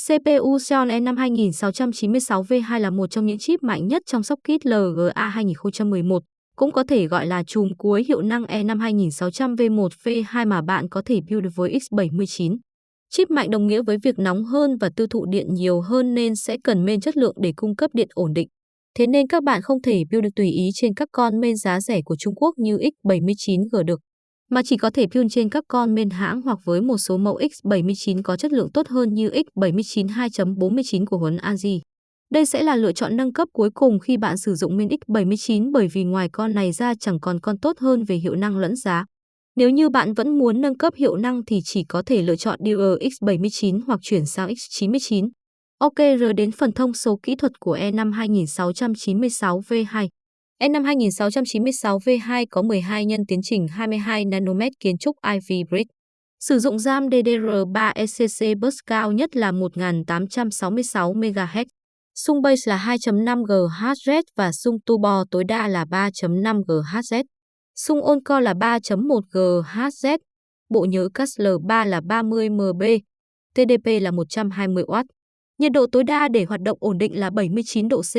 CPU Xeon E5-2696V2 là một trong những chip mạnh nhất trong socket LGA 2011, cũng có thể gọi là Trùm cuối hiệu năng E5-2600V1V2 mà bạn có thể build với X79. Chip mạnh đồng nghĩa với việc nóng hơn và tiêu thụ điện nhiều hơn nên sẽ cần main chất lượng để cung cấp điện ổn định. Thế nên các bạn không thể build tùy ý trên các con main giá rẻ của Trung Quốc như X79G được, mà chỉ có thể build trên các con main hãng hoặc với một số mẫu X79 có chất lượng tốt hơn như X79 2.49 của Huyneverdie. Đây sẽ là lựa chọn nâng cấp cuối cùng khi bạn sử dụng main X79 bởi vì ngoài con này ra chẳng còn con tốt hơn về hiệu năng lẫn giá. Nếu như bạn vẫn muốn nâng cấp hiệu năng thì chỉ có thể lựa chọn Dealer X79 hoặc chuyển sang X99. Ok, rồi đến phần thông số kỹ thuật của E5-2696V2. E5-2696V2 có 12 nhân tiến trình 22 nanomet kiến trúc Ivy Bridge. Sử dụng RAM DDR3 ECC bus cao nhất là 1866 MHz. Xung base là 2.5 GHz và Xung turbo tối đa là 3.5 GHz. Xung on-core là 3.1 GHz. Bộ nhớ cache L3 là 30 MB. TDP là 120W. Nhiệt độ tối đa để hoạt động ổn định là 79 độ C.